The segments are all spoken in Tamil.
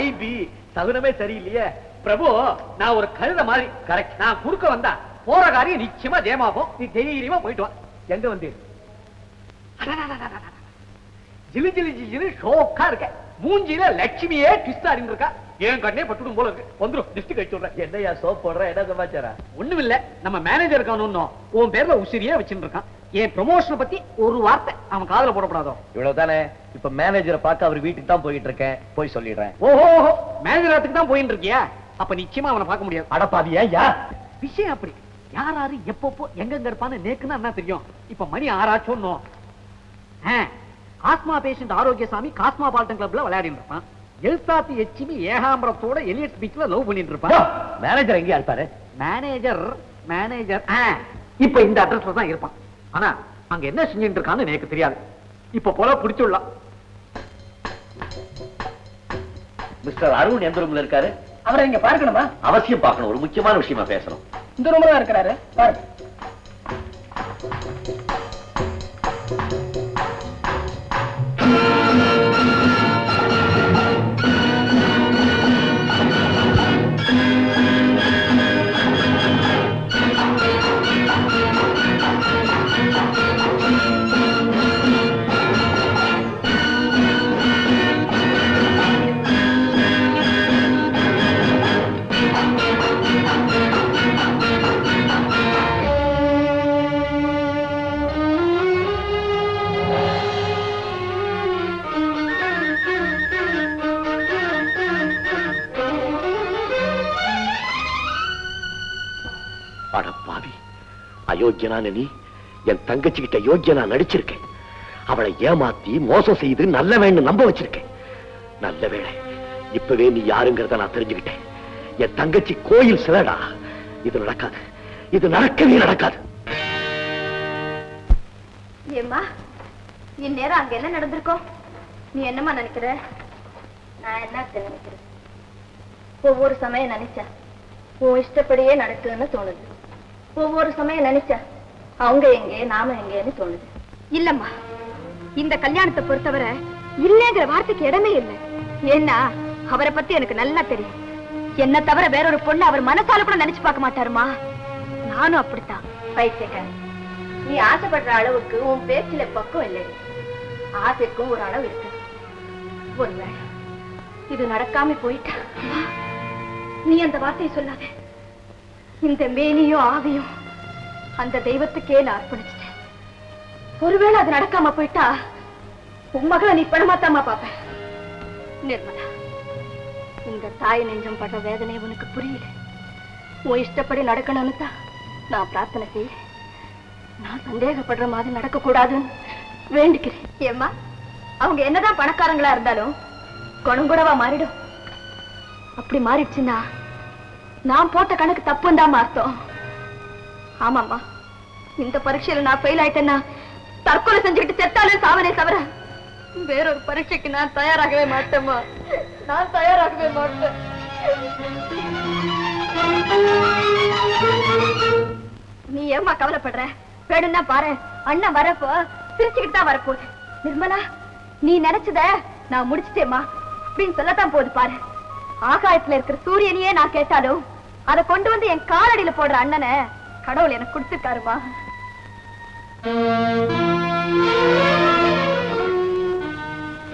ஐபி சகுனமே சரியில்லையே பிரபு. நான் ஒரு கழுத மாதிரி கரெக்ட். நான் குறுக்க வந்தா போற காரியம் நிச்சயமா ஜெயமாகும். நீ தைரியமா போயிட்டு வா. எங்க வந்து ஜிலு ஜிலு ஜிலு ஷோக்கா இருக்க. மூஞ்சில லட்சுமியே ட்விஸ்ட் ஆடிட்டு இருக்கா. ஏன் கண்ணே பட்டுடும் போல இருக்கு. வந்துரும் டிஸ்ட் கழிச்சு விடுறேன். என்னையா சோப் போடுற? என்ன சமாச்சாரம்? ஒண்ணும் இல்ல. நம்ம மேனேஜர் இருக்கானு உன் பேர்ல உசிரியா வச்சுட்டு இருக்கான். என் ப்ரமோஷனை பத்தி ஒரு வார்த்தை அவன் காதுல போடப்படாதோ. இவ்வளவுதானே. இப்ப மேனேஜரை பார்க்க அவர் வீட்டுக்கு தான் போயிட்டு இருக்கேன். போய் சொல்லிடுறேன். ஓஹோ, மேனேஜர் இடத்துக்கு தான் போயிட்டு இருக்கியா? அப்ப நிச்சயமா அவனை பார்க்க முடியாது. அடப்பாவியா யா விஷயம் அப்படி. யாராரு எப்பப்போ எங்க இருப்பான்னு நேக்குன்னா என்ன தெரியும். இப்ப மணி 6 ஆச்சோன்னு ஆஸ்மா பேஷண்ட் ஆரோக்கியசாமி காஸ்மாபாலிட்டன் கிளப்ல விளையாடிட்டு இருப்பான். எழுத்தாத்தி எச்சிமி ஏகாம்பரத்தோட எலியட் பீச்ல லவ் பண்ணிட்டு இருப்பான். மேனேஜர் எங்கேயா இருப்பாரு? மேனேஜர் இப்ப இந்த அட்ரஸ்ல தான் இருப்பான். ஆனா அங்க என்ன செஞ்சுட்டு இருக்கான்னு எனக்கு தெரியாது. இப்ப போல பிடிச்சுடலாம். மிஸ்டர் அருண் எந்த ரூம்ல இருக்காரு? அவரை இங்க பார்க்கணுமா? அவசியம் பார்க்கணும். ஒரு முக்கியமான விஷயமா பேசணும். இந்த ரூம்ல தான் இருக்கிறாரு. பாருங்க. அடப்பாவி, அயோக்கியனான நீ என் தங்கச்சி கிட்ட யோக்கியனா நடிச்சிருக்கேன். அவளை ஏமாத்தி மோசம் செய்து நல்ல வேணும் நம்ப வச்சிருக்கேன். நல்ல வேளை இப்பவே நீ யாருங்கிறத நான் தெரிஞ்சுக்கிட்டேன். என் தங்கச்சி கோயில் சிலடா. இது நடக்காது. இது நடக்கவே நடக்காது. ஏம்மா, இந்நேரம் அங்க என்ன நடந்திருக்கோம்? நீ என்னமா நினைக்கிற? நான் என்ன நினைக்கிறேன்? ஒவ்வொரு சமயம் நினைச்சேன் உன் இஷ்டப்படியே நடக்குதுன்னு தோணுது. ஒவ்வொரு சமயம் நினைச்சேன் அவங்க எங்க நாம எங்கன்னு தோணுது. இல்லம்மா, இந்த கல்யாணத்தை பொறுத்தவரை இல்லைங்கிற வார்த்தைக்கு இடமே இல்லை. ஏன்னா அவரை பத்தி எனக்கு நல்லா தெரியும். என்ன தவிர வேறொரு பொண்ணு அவர் மனசால கூட நினைச்சு பார்க்க மாட்டாருமா. நானும் அப்படித்தான். பைத்தியக்காரி, நீ ஆசைப்படுற அளவுக்கு உன் பேச்சில பக்கம் இல்லை. ஆசைக்கும் ஒரு அளவு இருக்கு. ஒருவேளை இது நடக்காம போயிட்டா நீ அந்த வார்த்தையை சொல்லாத. இந்த மேனியும் ஆவியும் அந்த தெய்வத்துக்கே நான் அர்ப்பணிச்சிட்டேன். ஒருவேளை அது நடக்காம போயிட்டா உன் மகளை நீ பணமாத்தாமா பாப்ப. நிர்மலா, இந்த தாய் நெஞ்சம் படுற வேதனை உனக்கு புரியல. உன் இஷ்டப்படி நடக்கணும்னு தான் நான் பிரார்த்தனை செய்ய. நான் சந்தேகப்படுற மாதிரி நடக்க கூடாதுன்னு வேண்டிக்கிறேன். ஏம்மா, அவங்க என்னதான் பணக்காரங்களா இருந்தாலும் குணம் கூடவா மாறிடும். அப்படி மாறிடுச்சுன்னா நான் போட்ட கணக்கு தப்புன்னு தான் அர்த்தம். ஆமாம்மா, இந்த பரீட்சையில நான் ஃபெயில் ஆயிட்டேன்னா தற்கொலை செஞ்சுக்கிட்டு செத்தாலும் சாவனே தவிர வேறொரு பரீட்சைக்கு நான் தயாராகவே மாட்டேம்மா. நான் தயாராகவே மாட்டேன். நீ ஏம்மா கவலைப்படுற? வேணும்னா பாரு, அண்ணன் வரப்போ சிரிச்சுக்கிட்டு தான் வரப்போகுது. நிர்மலா, நீ நினைச்சத நான் முடிச்சிட்டேம்மா அப்படின்னு சொல்லத்தான் போகுது பாரு. ஆகாயத்துல இருக்கிற சூரியனையே நான் கேட்டாலும் அதை கொண்டு வந்து என் காலடியில போடுற அண்ணனை கடவுள் எனக்கு கொடுத்துருக்காருமா.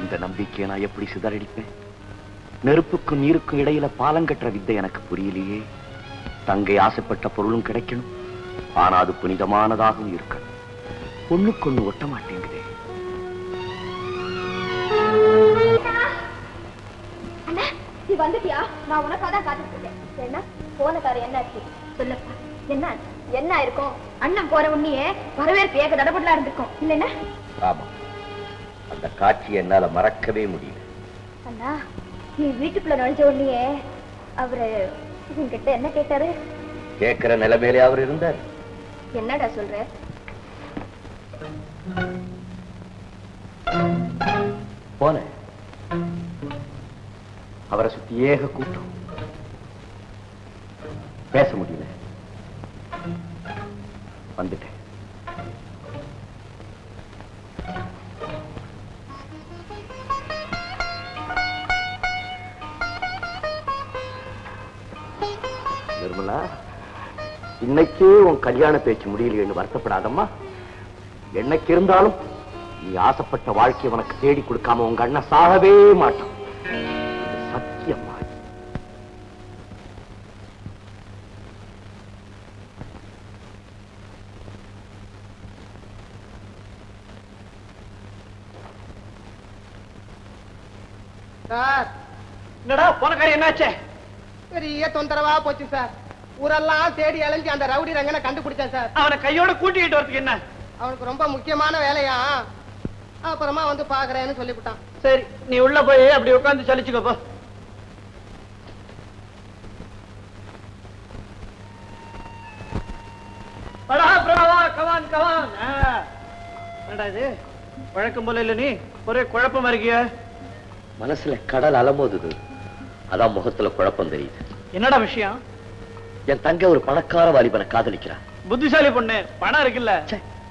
இந்த நம்பிக்கையை நான் எப்படி சிதறடிப்பேன்? நெருப்புக்கும் நீருக்கும் இடையில பாலம் கட்டுற வித்தை எனக்கு புரியலையே. தங்கை ஆசைப்பட்ட பொருளும் கிடைக்கணும், ஆனா அது புனிதமானதாகவும் இருக்கணும். ஒண்ணுக்கொண்ணு ஒட்ட மாட்டேங்குதே. நீ வந்துட்டியா? நான் உனக்காதான் காத்துட்டு இருக்கேன். என்ன போன காரியம் என்னாச்சு சொல்லப்பா. என்ன என்ன இருக்கும்? அண்ணன் போற உன்னையே வரவேற்பு ஏக தடபடலா இருந்திருக்கும் இல்லைன்னா? ஆமா, அந்த காட்சியை என்னால மறக்கவே முடியல. அண்ணா, நீ வீட்டுக்குள்ள நுழைஞ்ச உடனே அவரு உங்ககிட்ட என்ன கேட்டாரு? கேட்கிற நிலைமையிலே அவர் இருந்தார். என்னடா சொல்ற? போன அவரை சுத்தி ஏக கூட்டம். பேச முடியல. வந்துட்டேன். நிர்மலா, இன்னைக்கே உன் கல்யாண பேச்சு முடியலையேன்னு வருத்தப்படாதம்மா. என்னைக்கு இருந்தாலும் நீ ஆசைப்பட்ட வாழ்க்கையை உனக்கு தேடி கொடுக்காம உங்க அண்ணன் சாகவே மாட்டான். இது சத்தியம்மா. சார், என்னடா போன காரியம் என்னாச்சே? பெரிய தொந்தரவா போச்சு சார். ஊரெல்லாம் தேடி அலைஞ்சு அந்த ரவுடி ரங்கனை கண்டுபிடிச்சேன் சார். அவனை கையோட கூட்டிட்டு வரதுக்கு என்ன? அவனுக்கு ரொம்ப முக்கியமான வேலையா, அப்புறமா வந்து பாக்குறேன்னு சொல்லிவிட்டான். சரி, நீ உள்ள போய் அப்படி உட்கார்ந்து சலிச்சுக்கப்போ. இது வழக்கம் போல இல்ல, நீ ஒரே குழப்பமா இருக்கிய. மனசுல கடல் அலமோதுது, அதான் முகத்துல குழப்பம் தெரியுது. என்னடா விஷயம்? என் தங்கை ஒரு பணக்கார வாலிபனை காதலிக்கிறான். புத்திசாலி பொண்ணு, பணம் இருக்குல்ல.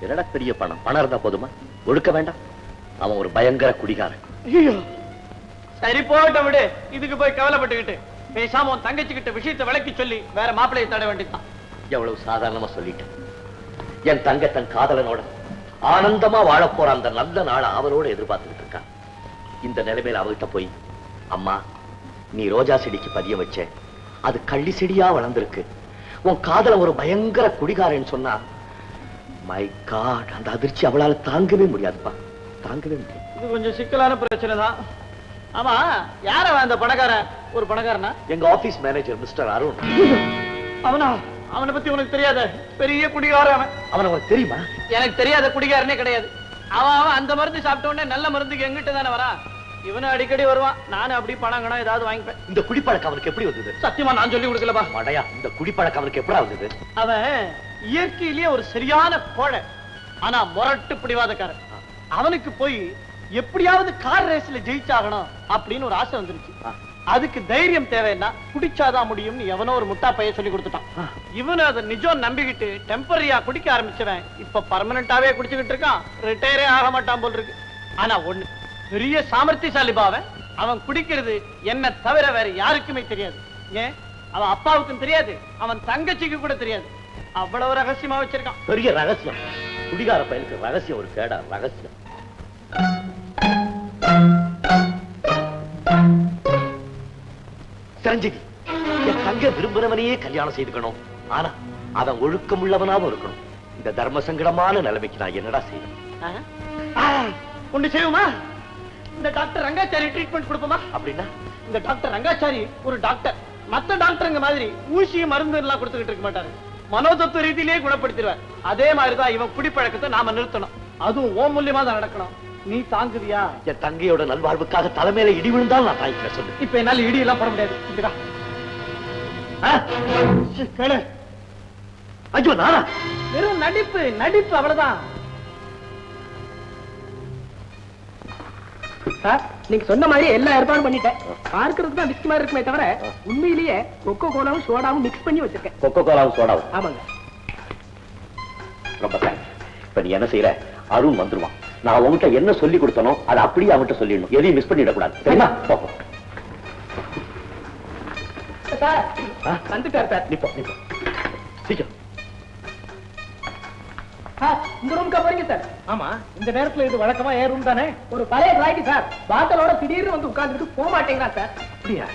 என்னடா பெரிய பணம் இருந்தா போதுமா? ஒழுக்க வேண்டாம். அவன் ஒரு பயங்கர குடிகாரன். சரி போட்ட விடு, இதுக்கு போய் கவலைப்பட்டுக்கிட்டு பேசாம உன் தங்கச்சி கிட்ட விஷயத்தை விளக்கி சொல்லி வேற மாப்பிள்ளையை தட வேண்டியதான். எவ்வளவு சாதாரணமா சொல்லிட்டேன். என் தங்கை தன் காதலனோட ஆனந்தமா வாழ போற அந்த நல்ல நாளை அவளோட எதிர்பார்த்துக்கிட்டு இருக்கான். இந்த நிலைமையில அவகிட்ட போய், அம்மா நீ ரோஜா செடிக்கு பதிய வச்ச, அது கள்ளி செடியா வளர்ந்திருக்கு, உன் காதலன் ஒரு பயங்கர குடிகாரன்னு சொன்னா, மை காட், அந்த அதிர்ச்சி அவளால தாங்கவே முடியாதுப்பா, தாங்கவே முடியாது. இது கொஞ்சம் சிக்கலான பிரச்சனை தான். ஆமா, யார அந்த பணக்காரன்? ஒரு பணக்காரனா? எங்க ஆபீஸ் மேனேஜர் மிஸ்டர் அருண். அவனா? அவனை பத்தி உனக்கு தெரியாத? பெரிய குடிகாரன் அவன். அவன் உனக்கு தெரியுமா? எனக்கு தெரியாத குடிகாரனே கிடையாது. அவன் அந்த மருந்து சாப்பிட்ட உடனே நல்ல மருந்துக்கு எங்கிட்ட தானே வரா. இவனு அடிக்கடி வருவான். நானும் அப்படி பணம் ஏதாவது வாங்கிப்பேன். இந்த குடிப்பழக்கம் அவனுக்கு எப்படி வந்தது? சத்தியமா நான் சொல்லி கொடுக்கலப்பா. மடையா, இந்த குடிப்பழக்கம் அவனுக்கு எப்படி வந்தது? அவன் இயற்கையிலேயே ஒரு சரியான கோழை, ஆனா முரட்டு பிடிவாதக்காரன். அவனுக்கு போய் எப்படியாவது கார் ரேஸ்ல ஜெயிச்சாகணும் அப்படின்னு ஒரு ஆசை வந்துருச்சு. அதுக்கு தைரியம் தேவைன்னா குடிச்சாதான் முடியும்னு எவனோ ஒரு முட்டா பைய சொல்லி கொடுத்துட்டான். இவனு அதை நிஜம் நம்பிக்கிட்டு டெம்பரரியா குடிக்க ஆரம்பிச்சவன் இப்ப பர்மனண்டாவே குடிச்சுக்கிட்டு இருக்கான். ரிட்டையரே ஆக மாட்டான் போல் இருக்கு. ஆனா ஒண்ணு, பெரிய சாமர்த்தியசாலி பாவன். அவன் குடிக்கிறது என்ன தவிர வேற யாருக்குமே தெரியாது. ஏன், அவன் அப்பாவுக்கும் தெரியாது, அவன் தங்கச்சிக்கு கூட தெரியாது. அவ்வளவு ரகசியமா வச்சிருக்கான். பெரிய ரகசியம். குடிகார பயலுக்கு ரகசியம் ஒரு கேடா, ரகசியம். சிரஞ்சீவி, என் தங்க விரும்புறவனையே கல்யாணம் செய்துக்கணும். ஆனா அவன் ஒழுக்கம் உள்ளவனாவும் இருக்கணும். இந்த தர்ம சங்கடமான நிலைமைக்கு நான் என்னடா செய்யணும்? ஒண்ணு செய்வோமா? இந்த டாக்டர் ரங்காச்சாரி ட்ரீட்மெண்ட் கொடுப்போமா? அப்படின்னா இந்த டாக்டர் ரங்காச்சாரி ஒரு டாக்டர். மத்த டாக்டருங்க மாதிரி ஊசி மருந்து எல்லாம் கொடுத்துக்கிட்டு இருக்க மாட்டாரு. மனோதத்துவ ரீதியிலேயே குணப்படுத்திடுவார். அதே மாதிரிதான் இவன் குடிப்பழக்கத்தை நாம நிறுத்தணும். அதுவும் ஓ மூலியமா தான் நடக்கணும். நீ தாங்குவியா? என் தங்கையோட நல்வாழ்வுக்காக தலைமையில இடி விழுந்தால் நான் தாங்கிக்கிறேன். சொல்லு. இப்ப என்னால இடி எல்லாம் போட முடியாது. கேளு. ஐயோ, நானா? வெறும் நடிப்பு, நடிப்பு, அவ்வளவுதான். சார், நீங்க சொன்ன மாதிரி எல்லா ஏற்பாடும் பண்ணிட்டேன். பார்க்கறதுக்கு தான் விஸ்கி மாதிரி இருக்குமே தவிர உண்மையிலேயே கொக்கோ கோலாவும் சோடாவும் மிக்ஸ் பண்ணி வச்சிருக்கேன். கொக்கோ கோலாவும் சோடாவும்? ஆமாங்க. ரொம்ப தேங்க்ஸ். இப்ப நீ என்ன செய்யற? அருண் வந்துருவான். நான் உன்கிட்ட என்ன சொல்லி கொடுத்தனோ அதை அப்படியே அவன்கிட்ட சொல்லிடணும். எதையும் மிஸ் பண்ணிடக்கூடாது. சரிமா? பாப்போம். சார் வந்துட்டார் சார். நிப்போ நிப்போ, சீக்கிரம். இந்த ரூம்க்கு போறீங்க சார்? ஆமா, இந்த நேரத்துல இது வழக்கமா ஏன் ரூம் தானே? ஒரு பழைய டிராய்டி சார், பாட்டலோட திடீர்னு வந்து உட்கார்ந்துட்டு போக மாட்டேங்கிறா சார். அப்படியா?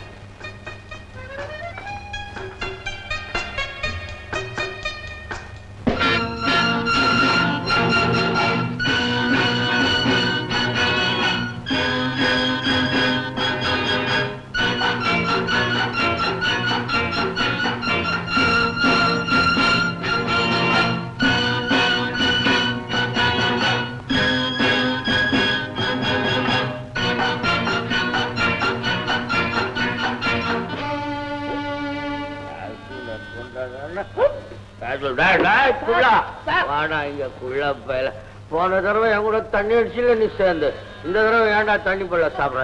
போன தடவை என் கூட தண்ணி அடிச்சுல நீ சேர்ந்து, இந்த தடவை ஏன்டா தண்ணி பள்ள சாப்பிட?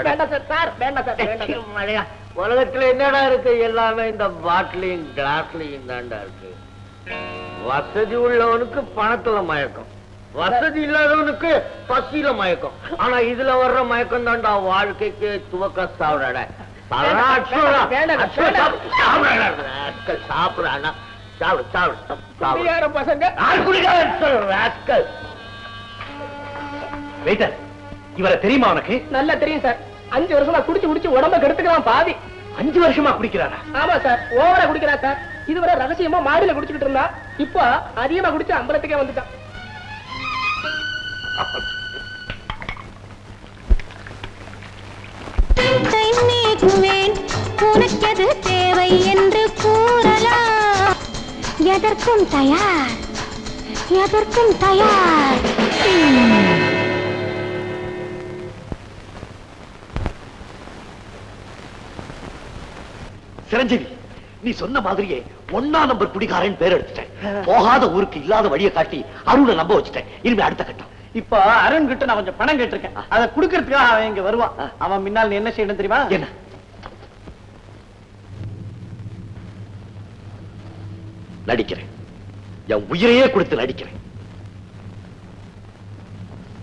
உலகத்துல என்னடா இருக்கு? எல்லாமே இந்த பாட்டிலையும் கிளாஸ்லயும் தாண்டா இருக்கு. வசதி உள்ளவனுக்கு பணத்துல மயக்கம், வசதி இல்லாதவனுக்கு பசியில மயக்கம். ஆனா இதுல வர்ற மயக்கம் தாண்டா வாழ்க்கைக்கு துவக்க சாப்பிடாட. சாப்பிடுறானா சாப்பிடு சாப்பிடு குடிகார பசங்க வெயிட்டர், இவரை தெரியுமா உனக்கு? நல்லா தெரியும் சார். 5 வருஷமா குடிச்சு குடிச்சு உடம்ப கெடுத்துக்கலாம் பாதி. 5 வருஷமா குடிக்கிறாரா? ஆமா சார், ஓவரா குடிக்கிறா சார். இதுவரை ரகசியமா மாடியில குடிச்சுக்கிட்டு இருந்தா, இப்போ அதிகமா குடிச்சு அம்பலத்துக்கே வந்துட்டான். உனக்கெது தேவை என்று கூறலாம். எதற்கும் தயார், எதற்கும் தயார். சிரஞ்சீவி, நீ சொன்ன மாதிரியே 1ஆம் நம்பர் குடிகாரன் பேர் எடுத்துட்டேன். போகாத ஊருக்கு இல்லாத வழியை காட்டி அருணை நம்ப வச்சுட்டேன். இனிமே அடுத்த கட்டம். இப்ப அருண் கிட்ட நான் கொஞ்சம் பணம் கேட்டிருக்கேன். அதை குடுக்கறதுக்காக அவன் இங்க வருவான். அவன் முன்னால் நீ என்ன செய்யணும் தெரியுமா? என்ன? நடிக்கிறேன். என் உயிரையே கொடுத்து நடிக்கிறேன்.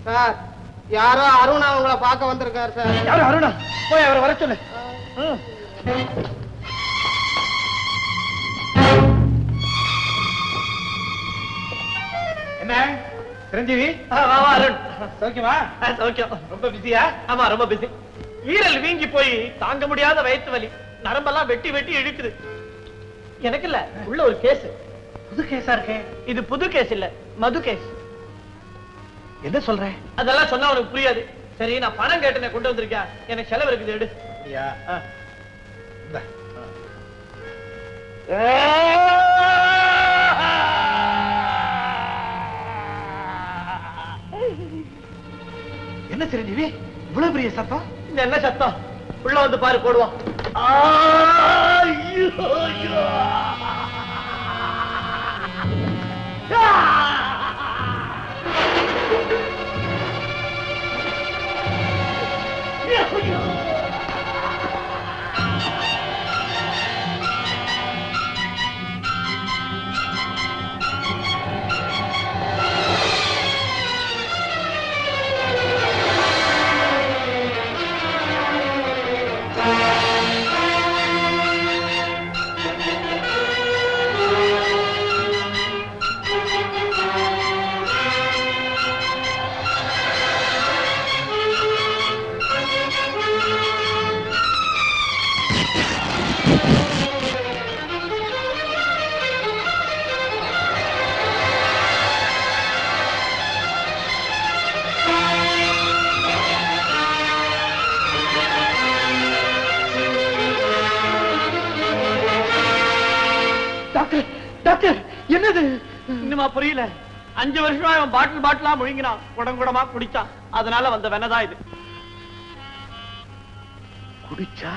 சார், யாரோ அருணா உங்களை பார்க்க வந்திருக்காரு சார். யாரு அருணா? போய் அவரை வர சொல்லு. என்ன சிரஞ்சீவி? அருண் சௌக்கியமா? சௌக்கியம். ரொம்ப பிஸியா? ஆமா, ரொம்ப பிஸி. ஈரல் வீங்கி போய் தாங்க முடியாத வயிற்று வலி, நரம்பெல்லாம் வெட்டி வெட்டி இழுக்குது. எனக்கு இல்ல, உள்ள ஒரு கேஸ். புது கேஸா இருக்கு? இது புது கேஸ் இல்ல, மது கேஸ். என்ன சொல்றேன்? அதெல்லாம் சொன்னா உனக்கு புரியாது. சரி, நான் பணம் கேட்டு கொண்டு வந்திருக்கேன். எனக்கு செலவு இருக்குது, எடு. என்ன சிரஞ்சீவி இவ்வளவு பெரிய சத்தம்? இந்த என்ன சத்தம்? உள்ள வந்து பாரு, போடுவோம். என்னது இன்னுமா புரியல? 5 வருஷமா அவன் பாட்டிலா முழுங்கினான், குடங்குடமா குடிச்சான். அதனால வந்த வெனதான் இது. குடிச்சா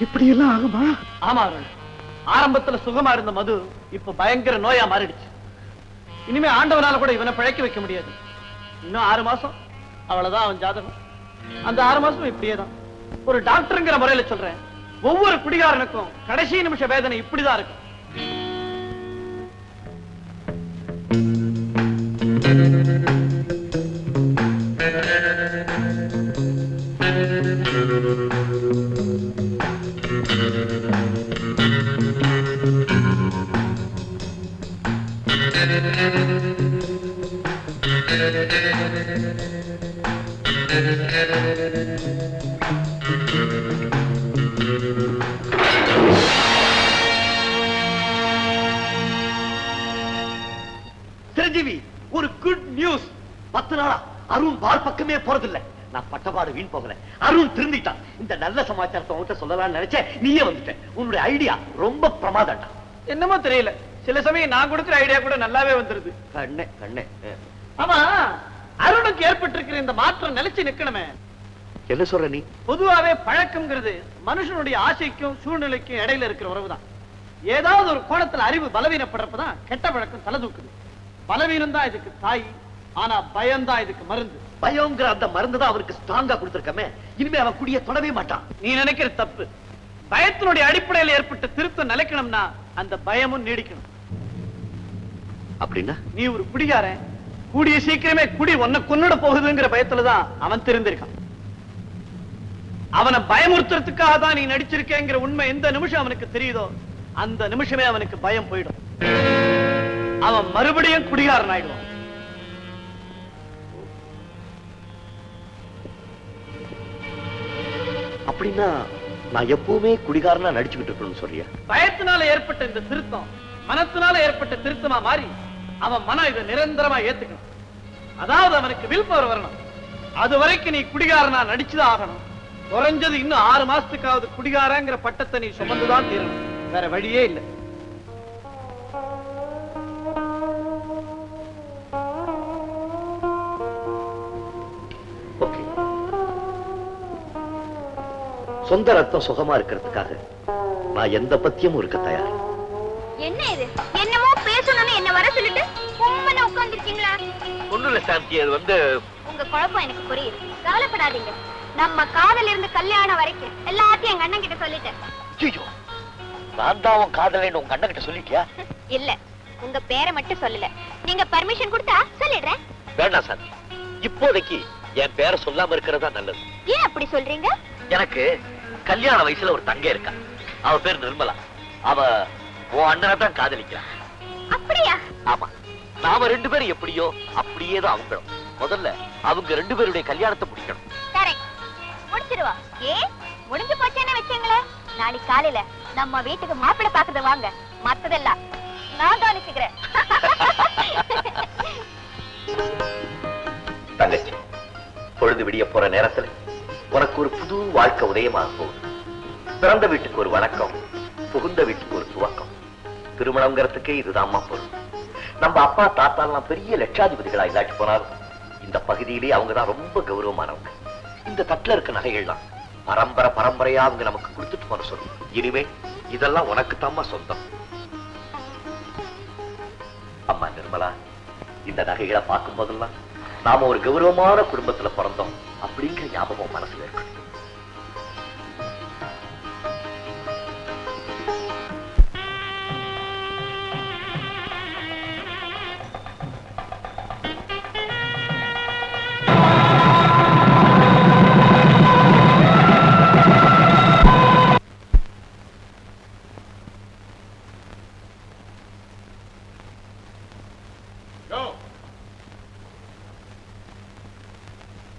இப்படி எல்லாம் ஆகுமா? ஆமா அருண், ஆரம்பத்துல சுகமா இருந்த மது இப்ப பயங்கர நோயா மாறிடுச்சு. இனிமே ஆண்டவனால கூட இவனை பிழைக்க வைக்க முடியாது. இன்னும் 6 மாசம், அவ்வளவுதான் அவன் ஜாதகம். அந்த 6 மாசம் இப்படியேதான். ஒரு டாக்டருங்கிற முறையில சொல்றேன், ஒவ்வொரு குடிகாரனுக்கும் கடைசி நிமிஷ வேதனை இப்படிதான் இருக்கும். சிரஞ்சீவி, ஒரு குட் நியூஸ். 10 நாளா அருண் பார் பக்கமே போறதில்லை. நான் பட்டபாடு வீண் போகல. அருண் திருந்திட்டான். இந்த நல்ல சமாச்சாரத்தை உன்கிட்ட சொல்லலாம்னு நினைச்சேன், நீயே வந்துட்ட. உன்னுடைய ஐடியா ரொம்ப பிரமாதம்டா. என்னமோ தெரியல, சில சமயம் நான் கொடுக்கிற ஐடியா கூட நல்லாவே வந்துருது. கண்ணே கண்ணே. ஆமா, அருணுக்கு ஏற்பட்டிருக்கிற இந்த மாற்றம் நிலைச்சு நிக்கணுமே. என்ன சொல்ற நீ? பொதுவாவே பழக்கம்ங்கிறது மனுஷனுடைய ஆசைக்கும் சூழ்நிலைக்கும் இடையில இருக்கிற உறவுதான். ஏதாவது ஒரு கோணத்துல அறிவு பலவீனப்படுறப்பதான் கெட்ட பழக்கம் தலை தூக்குது. பலவீனம் தான் இதுக்கு தாய், ஆனா பயம் தான் இதுக்கு மருந்து. பயம்ங்கிற அந்த மருந்து தான் அவருக்கு ஸ்ட்ராங்கா கொடுத்திருக்கமே. இனிமே அவன் குடிய தொடவே மாட்டான். நீ நினைக்கிற தப்பு. பயத்தினுடைய அடிப்படையில் ஏற்பட்ட திருத்தம் நிலைக்கணும்னா அந்த பயமும் நீடிக்கணும். அப்படின்னா நீ ஒரு குடிகாரன், கூடிய சீக்கிரமே குடி ஒன்ன கொன்னுட போகுதுங்கிற பயத்துலதான் அவன் திருந்திருக்கான். அவனை பயமுறுத்துறதுக்காக தான் நீ நடிச்சிருக்கேங்கிற உண்மை எந்த நிமிஷம் அவனுக்கு தெரியுதோ அந்த நிமிஷமே அவனுக்கு பயம் போயிடும். அவன் மறுபடியும் குடிகாரன் ஆயிடுவான். அப்படின்னா நான் எப்பவுமே குடிகாரனா நடிச்சுக்கிட்டு இருக்கணும்னு சொல்றியா? பயத்தினால ஏற்பட்ட இந்த திருத்தம் மனத்தினால ஏற்பட்ட திருத்தமா மாறி அவன் மனம் இதை நிரந்தரமா ஏத்துக்கணும். அதாவது அவனுக்கு வில் பவர் வரணும். அது வரைக்கும் நீ குடிகாரனா நடிச்சுதான் ஆகணும். குறைஞ்சது இன்னும் 6 மாசத்துக்காவது குடிகாரங்கிற பட்டத்தை நீ சுமந்துதான் தீரணும். வேற வழியே இல்லை. சொந்த ரத்தம் சுகமா இருக்கிறதுக்காக நான் எந்த பத்தியமும் இருக்க தயார். என்ன இது? என்னமோ பேசணும்னு என்ன வர சொல்லிட்டு உம்மன உட்கார்ந்திருக்கீங்களா? ஒண்ணுல சாந்தி, அது உங்க குழப்பம் எனக்கு புரியுது. கவலைப்படாதீங்க. நம்ம காதல இருந்து கல்யாணம் வரைக்கும் எல்லாத்தையும் எங்க அண்ணன் கிட்ட சொல்லிட்டேன். ஐயோ, நான் தான் உன் காதலன்னு உங்க அண்ணன் கிட்ட சொல்லிட்டியா? இல்ல, உங்க பேரை மட்டும் சொல்லல. நீங்க பர்மிஷன் கொடுத்தா சொல்லிடுறேன். வேண்டாம் சாந்தி, இப்போதைக்கு என் பேரை சொல்லாம இருக்கிறதா நல்லது. ஏன் அப்படி சொல்றீங்க? எனக்கு கல்யாண வயசுல ஒரு தங்கை இருக்கா. அவ பேர் நிர்மலா. அவ உன் அண்ணனை தான் காதலிக்கிறான். அப்படியா? ஆமா, நாம 2 பேரும் எப்படியோ அப்படியேதான் அவங்களும். முதல்ல அவங்க 2 பேருடைய கல்யாணத்தை முடிக்கணும். கரெக்ட், முடிச்சிருவா. முடிஞ்சு போச்சேன்னு வச்சீங்களே. நாளைக்கு காலையில நம்ம வீட்டுக்கு மாப்பிள்ளை பாக்குறது வாங்க. மத்ததெல்லாம் நான் கவனிச்சுக்கிறேன். தங்கச்சி, பொழுது விடிய போற நேரத்துல உனக்கு ஒரு புது வாழ்க்கை உதயமாக போகுது. பிறந்த வீட்டுக்கு ஒரு வணக்கம், புகுந்த வீட்டுக்கு ஒரு துவக்கம். திருமணம்ங்கிறதுக்கே இதுதான்மா பொருள். நம்ம அப்பா தாத்தாலாம் பெரிய லட்சாதிபதிகளா இல்லாட்டி போனாலும் இந்த பகுதியிலேயே அவங்கதான் ரொம்ப கௌரவமானவங்க. இந்த தட்டுல இருக்க நகைகள்லாம் பரம்பரையா அவங்க நமக்கு கொடுத்துட்டு போன சொல்லு. இனிமே இதெல்லாம் உனக்கு தாம்மா சொந்தம். அம்மா நிர்மலா, இந்த நகைகளை பார்க்கும் போதெல்லாம் நாம ஒரு கௌரவமான குடும்பத்துல பிறந்தோம் அப்படிங்கிற ஞாபகம் மனசுல இருக்கு.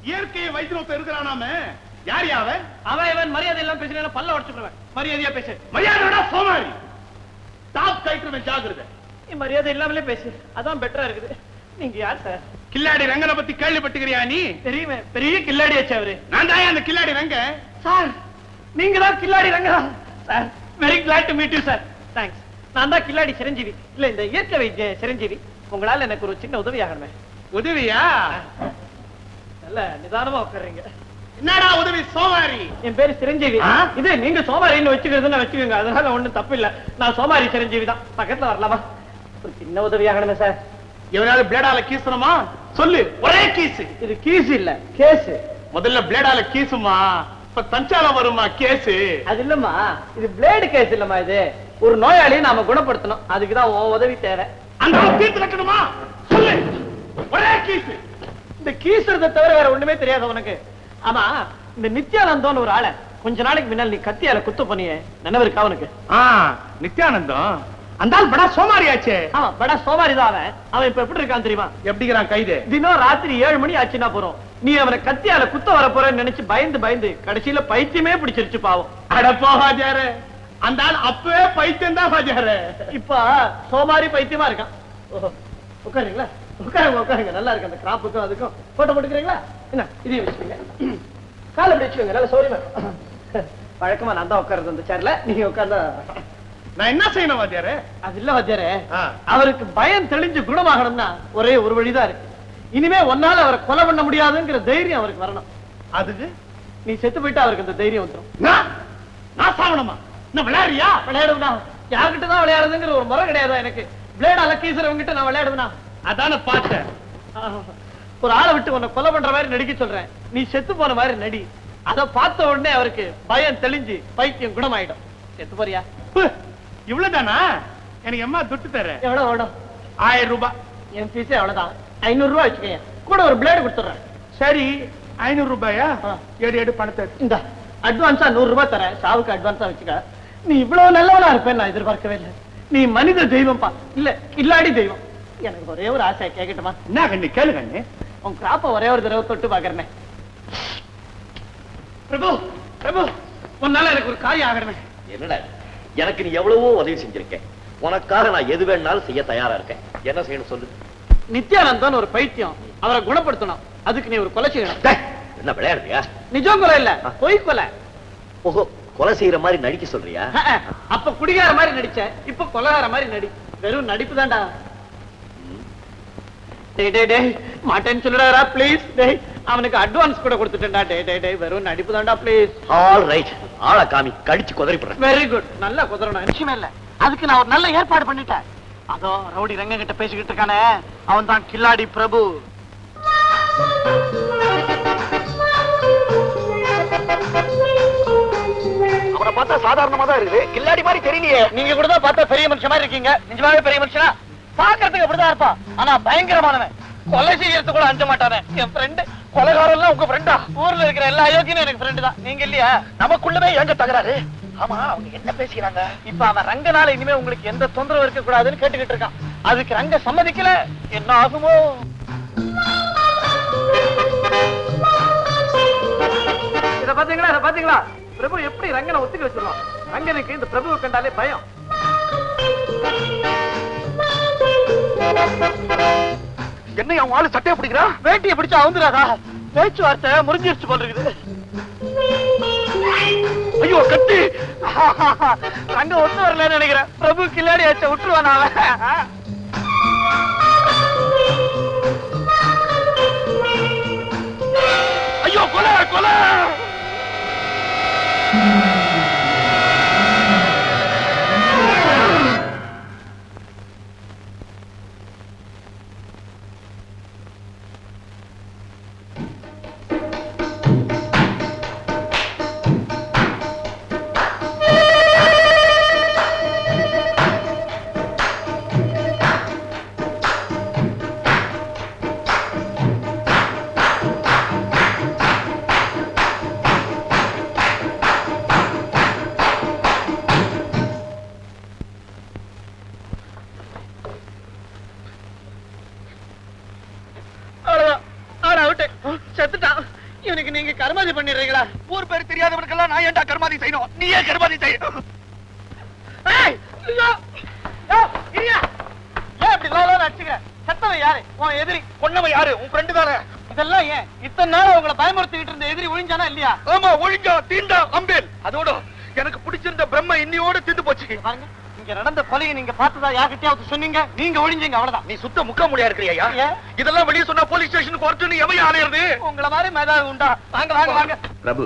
இயற்கையை வைத்திருத்த இருக்கிறானாமே, யார் யாவன்? அவன் இவன் மரியாதை எல்லாம் பேசுறேன். பல்ல உடைச்சுடுவேன். மரியாதையா பேசு. மரியாதையோட சோமாரி டாப் கைட்டுறவன் ஜாகிரதை. நீ மரியாதை இல்லாமலே பேசு, அதான் பெட்டரா இருக்குது. நீங்க யார் சார்? கில்லாடி ரங்கனை பத்தி கேள்விப்பட்டுக்கிறியா நீ? தெரியுமே, பெரிய கில்லாடி ஆச்சு அவரு. நான் தான் அந்த கில்லாடி ரங்க. சார், நீங்க தான் கில்லாடி Ranga? Sir, very glad to meet you sir. Thanks. நான் தான் கில்லாடி சிரஞ்சீவி. இல்ல, இந்த இயற்கை வைத்திய சிரஞ்சீவி. உங்களால எனக்கு ஒரு சின்ன உதவி ஆகணுமே. உதவியா? நல்ல நிதானமா உட்காருங்க. என்னடா உதவி சோமாரி? என் பேரு சிரஞ்சீவி. இது நீங்க சோமாரின்னு வச்சுக்கிறதுன்னு வச்சுக்கோங்க, அதனால ஒண்ணும் தப்பு இல்ல. நான் சோமாரி சிரஞ்சீவி தான். பக்கத்துல வரலாமா? ஒரு சின்ன உதவி ஆகணுமே சார். இவனால பிளேடால கீசணுமா? சொல்லு, ஒரே கீஸ். இது கீஸ் இல்ல, கேஸ். முதல்ல பிளேடால கீசுமா, இப்ப தஞ்சால வருமா கேஸ்? அது இல்லம்மா, இது பிளேடு கேஸ் இல்லம்மா. இது ஒரு நோயாளியை நாம குணப்படுத்தணும், அதுக்குதான் உன் உதவி தேவை. அந்த தீர்த்து கட்டணுமா? சொல்லு, ஒரே கீஸ். இந்த கீசுறதை தவிர வேற ஒண்ணுமே தெரியாது உனக்கு. ஆமா, இந்த நித்யானந்தம் ஒரு ஆளை கொஞ்ச நாளைக்கு முன்னால் நீ கத்தியால குத்து பண்ணியே, நினைவு இருக்கா உனக்கு? நித்யானந்தம் அந்த ஆள் படா சோமாரியாச்சே. ஆமா, படா சோமாரிதான் அவன். அவன் இப்ப எப்படி இருக்கான் தெரியுமா? எப்படிங்கிறான் கைது? தினம் ராத்திரி 7 மணி ஆச்சுன்னா போறோம், நீ அவனை கத்தியால குத்த வர போறன்னு நினைச்சு பயந்து பயந்து கடைசியில பைத்தியமே பிடிச்சிருச்சு பாவம். அடப்போ ஹாஜாரு, அந்த ஆள் அப்பவே பைத்தியம் தான் ஹாஜாரு. இப்ப சோமாரி பைத்தியமா இருக்கான். ஓஹோ, உட்காருங்களா? உட்காருங்க உட்காருங்க, நல்லா இருக்கு. அந்த கிராப்புக்கும் அதுக்கும் போட்டோ போட்டுக்கிறீங்களா? என்ன இதையும் வச்சுக்கோங்க, காலை அப்படி வச்சுக்கோங்க, நல்ல சௌரியமா. வழக்கமா நான் தான் உட்காருது அந்த சேர்ல, நீங்க உட்கார்ந்தா. நான் என்ன செய்யணும் வாத்தியாரே? அது இல்ல வாத்தியாரே, அவருக்கு பயம் தெளிஞ்சு குணமாகணும்னா ஒரே ஒரு வழிதான் இருக்கு. இனிமே ஒன்னால அவரை கொலை பண்ண முடியாதுங்கிற தைரியம் அவருக்கு வரணும். அதுக்கு நீ செத்து போயிட்டா அவருக்கு அந்த தைரியம் வந்துடும். நான் சாவணுமா? என்ன விளையாடுறியா? விளையாடுவா? யார்கிட்ட தான் விளையாடுறதுங்கிற ஒரு முறை கிடையாதா எனக்கு? பிளேட் அலக்கீசுறவங்கிட்ட நான் விளையாடுவேனா? அதான பார்த்தேன். ஒரு ஆளை விட்டு உன்னை கொலை பண்ற மாதிரி நடிக்க சொல்றேன், நீ செத்து போன மாதிரி நடி. அத பார்த்த உடனே அவருக்கு பயம் தெளிஞ்சு பைத்தியம் குணமாயிடும். செத்து போறியா? இவ்வளவுதானா? எனக்கு எம்மா துட்டு தர. எவ்வளவு வேணும்? 1000 ரூபாய். என் பீஸே அவ்வளவுதான். 500 ரூபாய் வச்சுக்கேன், கூட ஒரு பிளேடு கொடுத்துறேன். சரி, 500 ரூபாயா? எடு பணத்தை. இந்த அட்வான்ஸா 100 ரூபாய் தரேன், சாவுக்கு அட்வான்ஸா வச்சுக்க. நீ இவ்வளவு நல்லவனா இருப்பேன் நான் எதிர்பார்க்கவே இல்லை. நீ மனித தெய்வம்பா, இல்ல கில்லாடி தெய்வம். எனக்கு ஒரே ஒரு ஆசை கேட்கட்டுமா? என்ன கண்ணு கேளு கண்ணு. உன் கிராப்ப ஒரே ஒரு தடவை தொட்டு பாக்குறேன். பிரபு பிரபு, உன்னால எனக்கு ஒரு காரியம் ஆகணுமே. என்னடா எனக்கு நீ எவ்வளவோ உதவி செஞ்சிருக்க, உனக்காக நான் எது வேணாலும் செய்ய தயாரா இருக்கேன். என்ன செய்யணும் சொல்லு. நித்யானந்தன் ஒரு பைத்தியம், அவரை குணப்படுத்தணும். அதுக்கு நீ ஒரு கொலை செய்யணும். என்ன விளையாடுறியா? நிஜம் கொலை இல்ல, பொய் கொலை. ஓஹோ, கொலை செய்யற மாதிரி நடிக்க சொல்றியா? அப்ப குடிகார மாதிரி நடிச்ச, இப்ப கொலைகார மாதிரி நடி. வெறும் நடிப்பு தான்டா. டேய் டேய் டேய், மாட்டேன்னு சொல்லுடா ப்ளீஸ். டேய், அவனுக்கு அட்வான்ஸ் கூட கொடுத்துட்டேன்டா. டேய் டேய் டேய், வெறும் நடிப்பு தான்டா ப்ளீஸ். ஆல் ரைட், ஆளை காமி, கடிச்சு குதறி போடுறேன். வெரி குட், நல்லா குதறணும், நிச்சயமே இல்ல. அதுக்கு நான் ஒரு நல்ல ஏற்பாடு பண்ணிட்டேன். அதோ ரவுடி ரங்க கிட்ட பேசிக்கிட்டு இருக்கானே, அவன் தான் கில்லாடி பிரபு. அவனை பார்த்தா சாதாரணமா தான் இருக்குது, கில்லாடி மாதிரி தெரியலையே. நீங்க கூட தான் பார்த்தா பெரிய மனுஷன் மாதிரி இருக்கீங்க. நிஜமாவே பெரிய மனுஷனா? பாக்குறதுக்கு அப்படிதான் இருப்பா, ஆனா பயங்கரமானவன். கொலை செய்யறது கூட அஞ்ச மாட்டானே. என் ஃப்ரெண்டு கொலைகாரம் எல்லாம் உங்க ஃப்ரெண்டா? ஊர்ல இருக்கிற எல்லா அயோக்கியும் எனக்கு ஃப்ரெண்டு தான். நீங்க இல்லையா? நமக்குள்ளவே எங்க தகராறு? ஆமா, அவங்க என்ன பேசுறாங்க? இப்ப அவன் ரங்கனால இனிமே உங்களுக்கு எந்த தொந்தரவு இருக்க கூடாதுன்னு கேட்டுக்கிட்டு இருக்கான். அதுக்கு ரங்க சம்மதிக்கல, என்ன ஆகுமோ? இத பாத்தீங்களா, இத பாத்தீங்களா? பிரபு எப்படி ரங்கனை ஒத்துக்க வச்சிருவான். ரங்கனுக்கு இந்த பிரபுவை கண்டாலே பயம். என்ன அவன் ஆளு சட்டையை பிடிக்கிறான்? வேட்டியை பிடிச்சா அவுந்துராதா? பேச்சுவார்த்தை முறிஞ்சிருச்சு போல இருக்குது. ஐயோ கட்டி! ரங்க ஒத்து வரலன்னு நினைக்கிறேன். பிரபு கில்லாடி ஆச்ச விட்டுருவான் அவன். ஐயோ கொலை கொலை! செத்துட்டான். இவனுக்கு நீங்க கர்மாதி பண்ணிடுறீங்களா? ஊர் பேர் தெரியாதவனுக்கெல்லாம் நான் ஏன்டா கர்மாதி செய்யணும்? நீயே கர்மாதி செய்யணும். ஏய், ஐயோ! ஏய், இரியா! ஏன் இப்படி லோலோன்னு அடிச்சுக்கிற? செத்தவன் யாரு? உன் எதிரி. கொன்னவன் யாரு? உன் ஃப்ரெண்டு தானே. இதெல்லாம் ஏன்? இத்தனை நாள் உங்களை பயமுறுத்திக்கிட்டு இருந்த எதிரி ஒழிஞ்சானா இல்லையா? ஆமா, ஒழிஞ்சா, தீண்டா, அம்பேல். அதோட எனக்கு பிடிச்சிருந்த பிரம்ம இன்னியோட தீந்து போச்சு. பாருங்க, இங்க நடந்த கொலையை நீங்க பார்த்ததா யார்கிட்டயாவது சொன்னீங்க? நீங்க ஒழிஞ்சீங்க, அவ்வளவுதான். நீ சுத்த முக்க முடியா இருக்கிறியா? ஏன்? இதெல்லாம் வெளியே சொன்னா போலீஸ் ஸ்டேஷனுக்கு வரட்டுன்னு எவையா ஆணையிறது? உங்களை மாதிரி மேதாவி உண்டா? வாங்க வாங்க வாங்க. பிரபு,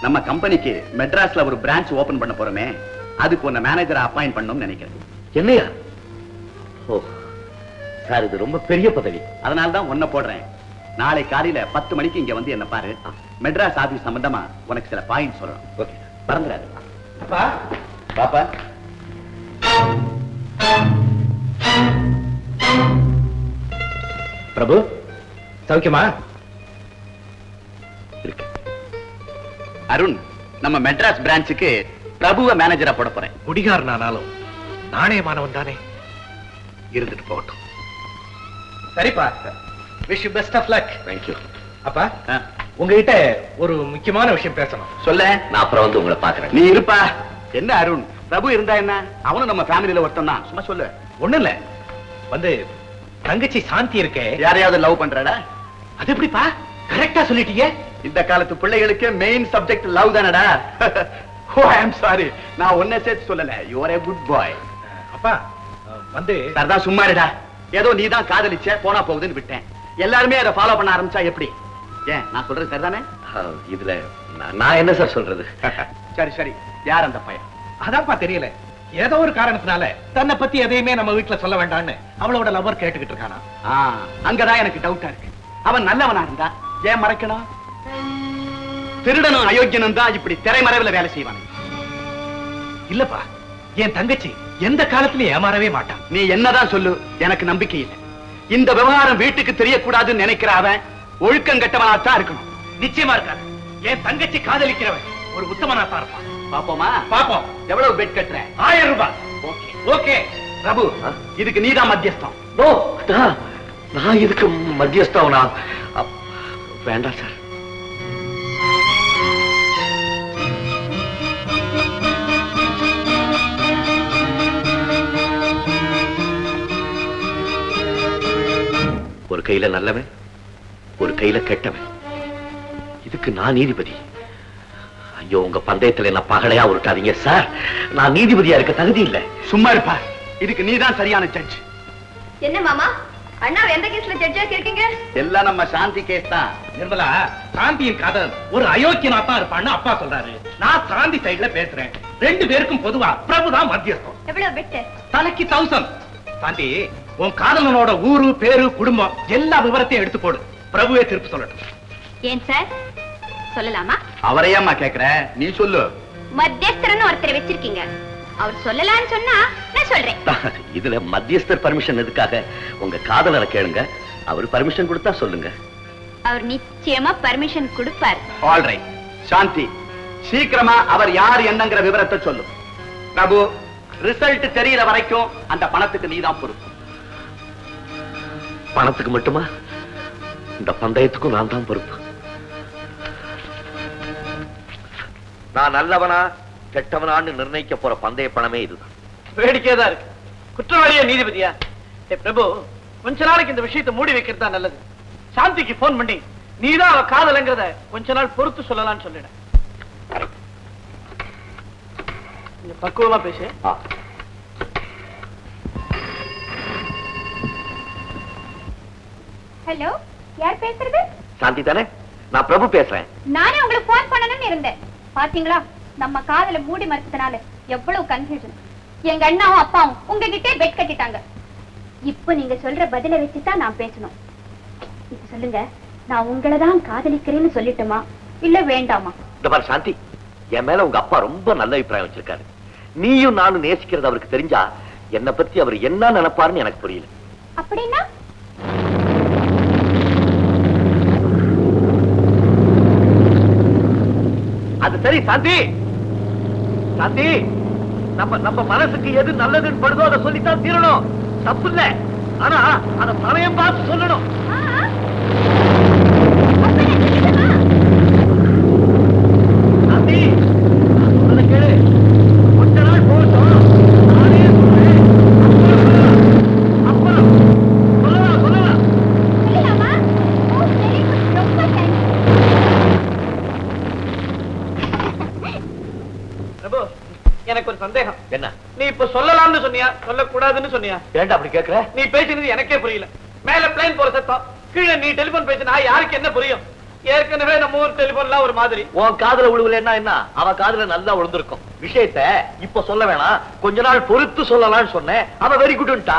நம்ம கம்பெனிக்கு மெட்ராஸ்ல ஒரு பிரான்ச் ஓபன் பண்ண போறோமே, அதுக்கு உன்னை மேனேஜரை அப்பாயிண்ட் பண்ணணும்னு நினைக்கிறேன். என்னையா? ஓ சார், இது ரொம்ப பெரிய பதவி. அதனால தான் உன்னை போடுறேன். நாளை காலையில 10 மணிக்கு இங்க வந்து என்ன பாரு. மெட்ராஸ் ஆபீஸ் சம்பந்தமா உனக்கு சில பாயிண்ட் சொல்லணும். ஓகே, பறந்துடாது. அப்பா, பாப்பா, பிரபு சௌக்கியமா இருக்கு. அருண், நம்ம மெட்ராஸ் பிரான்ச்சுக்கு பிரபுவை மேனேஜரா போட போறேன். குடிகாரனானாலும் நாணயமானவன் தானே, இருந்துட்டு போகட்டும். சரிப்பா, wish you best of luck. Thank you. அப்பா, உங்ககிட்ட ஒரு முக்கியமான விஷயம் பேசணும். சொல்ல, நான் அப்புறம் வந்து உங்களை பாக்குறேன். நீ இருப்பா. என்ன அருண், பிரபு இருந்தா என்ன? அவனும் நம்ம ஃபேமிலியில ஒருத்தன் தான். சும்மா சொல்லு. ஒண்ணு இல்ல, வந்து தங்கச்சி சாந்தி இருக்கே, யாரையாவது லவ் பண்றடா? அது எப்படிப்பா கரெக்டா சொல்லிட்டீங்க? இந்த காலத்து பிள்ளைகளுக்கு மெயின் சப்ஜெக்ட் லவ் தானடா. ஓ, ஐ அம் சாரி, நான் ஒன்ன சேர்த்து சொல்லல. You are a good boy. அப்பா, வந்து சரதா சும்மா இருடா. ஏதோ நீ தான் காதலிச்ச, போனா போகுதுன்னு விட்டேன். எல்லாருமே அதை ஃபாலோ பண்ண ஆரம்பிச்சா எப்படி? ஏன், நான் சொல்றது சரிதானே? இதுல நான் என்ன சார் சொல்றது? சரி சரி, யார் அந்த பையன்? அதான்ப்பா தெரியல, ஏதோ ஒரு காரணத்தினால தன்னை பத்தி எதையுமே நம்ம வீட்டுல சொல்ல வேண்டாம்னு அவளோட லவர் கேட்டுக்கிட்டு இருக்கானா. அங்கதான் எனக்கு டவுட்டா இருக்கு. அவன் நல்லவனா இருந்தா ஏன் மறைக்கணும்? திருடனும் அயோக்கியனும் தான் இப்படி திரைமறைவுல வேலை செய்வானு. இல்லப்பா, என் தங்கச்சி எந்த காலத்திலயும் ஏமாறவே மாட்டான். நீ என்னதான் சொல்லு, எனக்கு நம்பிக்கை இல்லை. இந்த விவகாரம் வீட்டுக்கு தெரியக்கூடாதுன்னு நினைக்கிற அவன் ஒழுக்கம் கெட்டவனாத்தான் இருக்கணும். நிச்சயமா இருக்காது. என் தங்கச்சி காதலிக்கிறவன் ஒரு உத்தமனா தான் இருப்பான். பாப்போமா? பாப்போம். எவ்வளவு பெட் கட்டுற? 1000 ரூபாய். ஓகே. ஓகே பிரபு, இதுக்கு நீதான் மத்தியஸ்தம். நோ, நான் இதுக்கு மத்தியஸ்தவனா? வேண்டாம் சார். ஒரு கையில நல்லவன், ஒரு கையில கெட்டவன். இதுக்கு நான் நீதிபதி. ஐயோ, உங்க பந்தயத்துல என்ன பகலையா உருட்டாதீங்க சார். நான் நீதிபதியா இருக்க தகுதி இல்ல. சும்மா இருப்பா. இதுக்கு நீதான் சரியான ஜட்ஜ். என்ன மாமா, அண்ணா எந்த கேஸ்ல ஜட்ஜா இருக்கீங்க? எல்லாம் நம்ம சாந்தி கேஸ் தான். நிர்மலா, சாந்தியின் காதல் ஒரு அயோக்கியனா தான் இருப்பான்னு அப்பா சொல்றாரு. நான் சாந்தி சைடுல பேசுறேன். 2 பேருக்கும் பொதுவா பிரபுதான் மத்தியஸ்தம். எவ்வளவு பெட்டு? தலைக்கு 1000. சாந்தி, உன் காதலனோட ஊரு, பேரு, குடும்பம் எல்லா விவரத்தையும் எடுத்து போடு. பிரபுவே திருப்பி சொல்லட்டும். ஏன் சார் சொல்லலாமா? அவரையாம்மா கேக்குற, நீ சொல்லு. மத்தியஸ்தரன்னு ஒருத்தரை வச்சிருக்கீங்க, அவர் சொல்லலாம்னு சொன்னா நான் சொல்றேன். இதுல மத்தியஸ்தர் பர்மிஷன் எதுக்காக? உங்க காதலரை கேளுங்க. அவர் பர்மிஷன் கொடுத்தா சொல்லுங்க. அவர் நிச்சயமா பர்மிஷன் கொடுப்பார். All right. சாந்தி, சீக்கிரமா அவர் யார் என்னங்கிற விவரத்தை சொல்லு. பிரபு, ரிசல்ட் தெரியற வரைக்கும் அந்த பணத்துக்கு நீதான் பொறுப்பு. பணத்துக்கு மட்டுமா? இந்த பந்தயத்துக்கும் நான் தான் பொறுப்பு. நான் நல்லவனா கெட்டவனான்னு நிர்ணயிக்க போற பந்தய பணமே இதுதான். வேடிக்கையா தான் இருக்கு. குற்றவாளியா நீதிபதியா? பிரபு, கொஞ்ச நாளைக்கு இந்த விஷயத்தை மூடி வைக்கிறது தான் நல்லது. சாந்திக்கு போன் பண்ணி நீதான் அவ காதலங்கிறத கொஞ்ச நாள் பொறுத்து சொல்லலாம்னு சொல்லிட. பக்குவமா பேசு. ஹலோ, யார் பேசுறது? சாந்தி தானே? நான் பிரபு பேசுறேன். நானே உங்களுக்கு போன் பண்ணணும்னு இருந்தேன். பாத்தீங்களா, நம்ம காதல மூடி மறைச்சதுனால எவ்வளவு கன்ஃபியூஷன். எங்க அண்ணாவும் அப்பாவும் உங்ககிட்டே பெட் கட்டிட்டாங்க. இப்போ நீங்க சொல்ற பதில வச்சுதான் நான் பேசணும். இப்ப சொல்லுங்க, நான் உங்களை தான் காதலிக்கிறேன்னு சொல்லட்டுமா இல்ல வேண்டாமா? இந்த பாரு சாந்தி, என் மேல உங்க அப்பா ரொம்ப நல்ல அபிப்பிராயம் வச்சிருக்காரு. நீயும் நானும் நேசிக்கிறது அவருக்கு தெரிஞ்சா என்னை பத்தி அவர் என்ன நினைப்பாருன்னு எனக்கு புரியல. அப்படின்னா அது சரி சாந்தி. சாந்தி, நம்ம மனசுக்கு எது நல்லதுன்னு படுதோ அதை சொல்லித்தான் தீரணும். தப்பு இல்ல, ஆனா அத சமயம் பார்த்து சொல்லணும். சாந்தி, சொல்றத கேளு. கொஞ்ச நாள் போகட்டும், நானே சொல்றேன். அப்புறம் சொல்லலாம். சொல்லலாமா? ஓ, very good. ரொம்ப thanks. பிரபு, எனக்கு ஒரு சந்தேகம். என்ன? நீ இப்ப சொல்லலாம்னு சொன்னியா, சொல்லக்கூடாதுன்னு சொன்னியா? ஏன்டா அப்படி கேக்குற? நீ பேசினது எனக்கே புரியல. மேல பிளைன் போற சத்தம், கீழே நீ டெலிபோன் பேசினா யாருக்கு என்ன புரியும்? ஏற்கனவே நம்ம ஊர் டெலிபோன்லாம் ஒரு மாதிரி. உன் காதுல விழுவலன்னா என்ன? அவ காதுல நல்லா விழுந்திருக்கும். விஷயத்தை இப்ப சொல்ல வேணாம், கொஞ்ச நாள் பொறுத்து சொல்லலாம்னு சொன்னேன். அவ வெரி குட்ன்ட்டா.